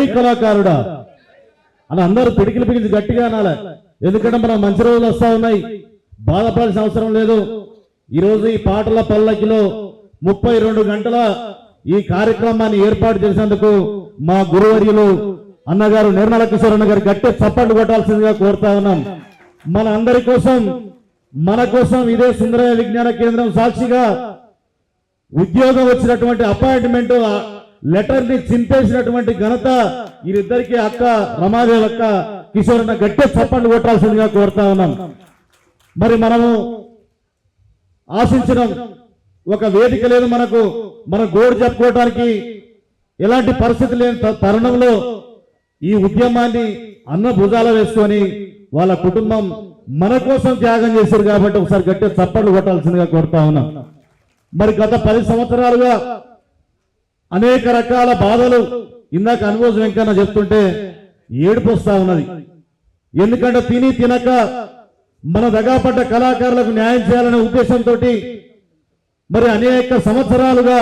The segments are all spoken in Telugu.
జై కళాకారుడా అని అందరూ పిడికిలు పిగిచి గట్టిగా అనాలి. ఎందుకంటే మనం మంచి రోజులు వస్తా ఉన్నాయి, బాధపడాల్సిన అవసరం లేదు. ఈరోజు ఈ పాటల పల్లకిలో 32 గంటల ఈ కార్యక్రమాన్ని ఏర్పాటు చేసినందుకు మా గురువర్యులు అన్నగారు నిర్మల కిషోర్ అన్న గారు గట్టి చప్పట్లు కొట్టాల్సిందిగా కోరుతా ఉన్నాం. మన అందరి కోసం, మన కోసం ఇదే సుందరయ్య విజ్ఞాన కేంద్రం సాక్షిగా ఉద్యోగం వచ్చినటువంటి అపాయింట్మెంట్ లెటర్ ని చింపేసినటువంటి ఘనత వీరిద్దరికి అక్క రమాదేవి అక్క కిషోర్ అన్న గట్టి చప్పట్లు కొట్టాల్సిందిగా కోరుతా ఉన్నాం. మరి మనము ఆశించిన ఒక వేదిక లేదు మనకు, మన గోడు చెప్పుకోవడానికి ఎలాంటి పరిస్థితి లేని తరుణంలో ఈ ఉద్యమాన్ని అన్న భుజాల వేసుకొని వాళ్ళ కుటుంబం మన కోసం త్యాగం చేశారు కాబట్టి ఒకసారి గట్టి చప్పట్లు కొట్టాల్సిందిగా కోరుతా ఉన్నాం. మరి గత 10 సంవత్సరాలుగా అనేక రకాల బాధలు ఇందాక అనుభవం వెంకన్న చెప్తుంటే ఏడుపు వస్తా ఉన్నది. ఎందుకంటే తిని తినక మన దగాపడ్డ కళాకారులకు న్యాయం చేయాలనే ఉద్దేశంతో మరి అనేక సంవత్సరాలుగా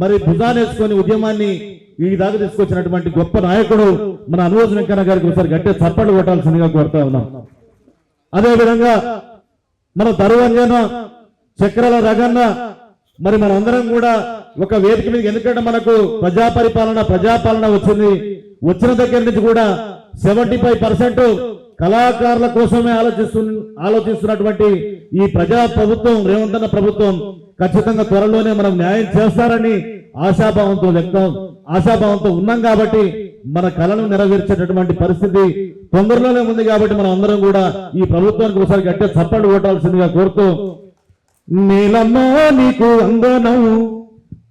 మరి భుజానేసుకొని ఉద్యమాన్ని ఈ దాకా తీసుకొచ్చినటువంటి గొప్ప నాయకుడు మన అనుభవం వెంకన్న గారికి ఒకసారి గట్టి చప్పట్లు కొట్టాల్సిందిగా కోరుతా ఉన్నాం. అదేవిధంగా మన దరువంజన చక్రాల రగన్న మరి మనందరం కూడా ఒక వేదిక మీద, ఎందుకంటే మనకు ప్రజాపాలన వచ్చిన దగ్గర నుంచి కూడా 75% కళాకారుల కోసమే ఆలోచిస్తున్నటువంటి ఈ ప్రజా ప్రభుత్వం, రేవంత్ అన్న ప్రభుత్వం ఖచ్చితంగా త్వరలోనే మనం న్యాయం చేస్తారని ఆశాభావంతో ఉన్నాం. కాబట్టి మన కళను నెరవేర్చేటటువంటి పరిస్థితి తొందరలోనే ఉంది. కాబట్టి మనం అందరం కూడా ఈ ప్రభుత్వానికి ఒకసారి గట్టిగా చప్పట్లు కొట్టాల్సిందిగా కోరుతూ, నీలమ్మ నీకు వందనం,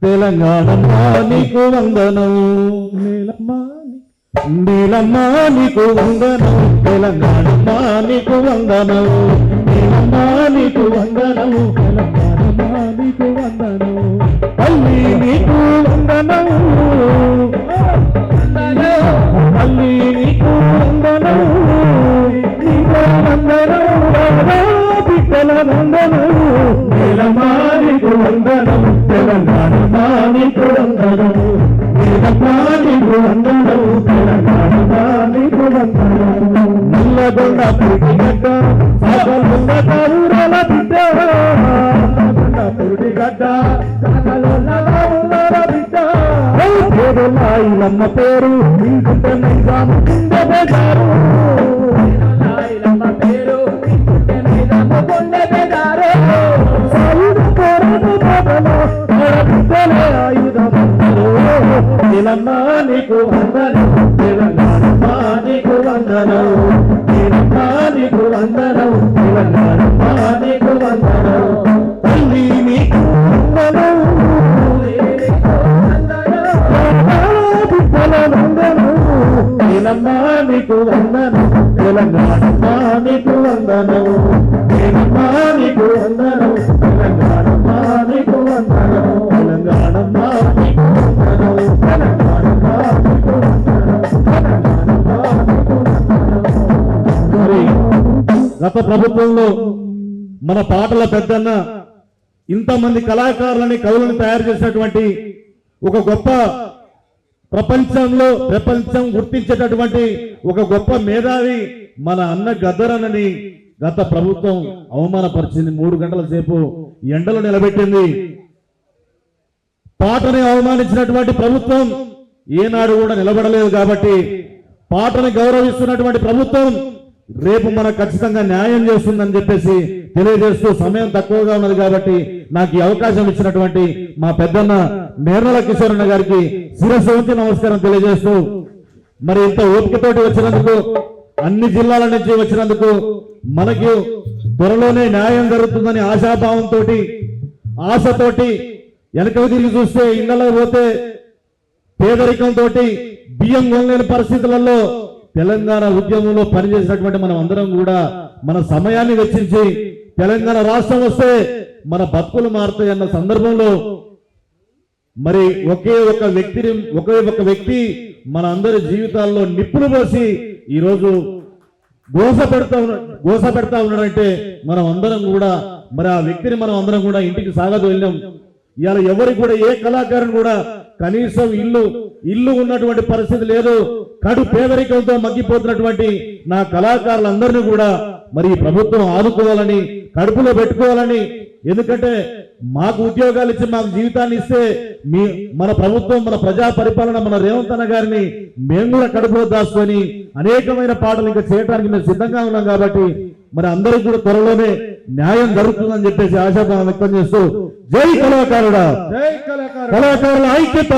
తెలంగాణమ్మ నీకు వందనం, నీలమ్మ నీకు వందనం, తెలంగాణమ్మ నీకు వందనం, నీలమ్మ నీకు వందనం, తెలంగాణమ్మ నీకు వందనం, తల్లి నీకు వందనం, తల్లి నీకు వందనం, నీకు వందనం, బిడ్డల వందనం, నీలమ్మ నీకు వందనం, తెలంగాణమ్మ నీకు వందనం, నీలమ్మ నీకు వందనం, తెలంగాణమ్మ నీకు వందనం, నల్లగొండ పురిటిగడ్డ సాగలున్న ఊరాల బిడ్డ, నల్లగొండ పురిటిగడ్డ సాగలున్న ఊరాల బిడ్డ, పేరులాయిలమ్మ పేరు ఇంకుంటే నైజాము గుండె బెదారు, పేరులాయిలమ్మ పేరు ఇంకుంటే నైజాము గుండె బెదారు, సాయుధ పోరాట బాటలో బిడ్డలే ఆయుధమందరూ, నీలమ్మ నీకు వందనం, తెలంగాణమ్మ నీకు వందనం, నీలమ్మ నీకు వందనం, తెలంగాణమ్మ నీకు వందనం, తల్లి నీకు వందనం, బిడ్డల వందనం, నీలమ్మ నీకు వందనం, తెలంగాణమ్మ నీకు వందనం, నీలమ్మ నీకు వందనం, తెలంగాణమ్మ నీకు వందనం, తెలంగాణమ్మ నీకు వందనం, తెలంగాణమ్మ నీకు వందనం, తెలంగాణమ్మ నీకు వందనం. మరి గత ప్రభుత్వంలో మన పాటల పెద్దన్న ఇంతమంది కళాకారులని, కవులను తయారు చేసినటువంటి ఒక గొప్ప ప్రపంచం గుర్తించేటటువంటి ఒక గొప్ప మేధావి మన అన్న గద్దరన్నని గత ప్రభుత్వం అవమానపరిచింది. 3 గంటల సేపు ఎండలో నిలబెట్టింది. పాటని అవమానించినటువంటి ప్రభుత్వం ఏనాడు కూడా నిలబడలేదు. కాబట్టి పాటని గౌరవిస్తున్నటువంటి ప్రభుత్వం రేపు మనకు ఖచ్చితంగా న్యాయం చేస్తుందని చెప్పేసి తెలియజేస్తూ, సమయం తక్కువగా ఉన్నది కాబట్టి నాకు ఈ అవకాశం ఇచ్చినటువంటి మా పెద్దన్న నిర్మల కిషోర్ అన్న గారికి శిరస్సు వంచి నమస్కారం తెలియజేస్తూ, మరి ఇంత ఓపికతోటి వచ్చినందుకు, అన్ని జిల్లాల నుంచి వచ్చినందుకు, మనకు త్వరలోనే న్యాయం జరుగుతుందని ఆశాభావంతో, ఆశతోటి వెనకకు తిరిగి చూస్తే ఇళ్లలో పోతే పేదరికంతో బియ్యం కొనలేని పరిస్థితులలో తెలంగాణ ఉద్యమంలో పనిచేసినటువంటి మనం అందరం కూడా మన సమయాన్ని వెచ్చించి తెలంగాణ రాష్ట్రం వస్తే మన బతుకులు మారుతాయన్న సందర్భంలో మరి ఒకే ఒక వ్యక్తి మన అందరి జీవితాల్లో నిప్పులు పోసి ఈరోజు గోస పెడతా ఉన్నాడంటే మనం అందరం కూడా మరి ఆ వ్యక్తిని మనం అందరం కూడా ఇంటికి సాగదు వెళ్ళాం. ఇవాళ ఎవరికి కూడా, ఏ కళాకారుని కూడా కనీసం ఇల్లు ఉన్నటువంటి పరిస్థితి లేదు. కడు పేదరికంతో మగ్గిపోతున్నటువంటి నా కళాకారులందరినీ కూడా మరి ఈ ప్రభుత్వం ఆదుకోవాలని, కడుపులో పెట్టుకోవాలని, ఎందుకంటే మాకు ఉద్యోగాలు ఇచ్చి మాకు జీవితాన్ని ఇస్తే మన ప్రభుత్వం, మన ప్రజా పరిపాలన, మన రేవంత్ అన్న గారిని మేము కూడా కడుపులో దాచుకొని అనేకమైన పాటలు ఇంకా చేయడానికి మేము సిద్ధంగా ఉన్నాం. కాబట్టి మరి అందరికీ కూడా త్వరలోనే న్యాయం జరుగుతుందని చెప్పేసి ఆశాభావం వ్యక్తం చేస్తూ జై కళాకారుడా, జై కళాకారుడు, కళాకారుల ఐక్యత.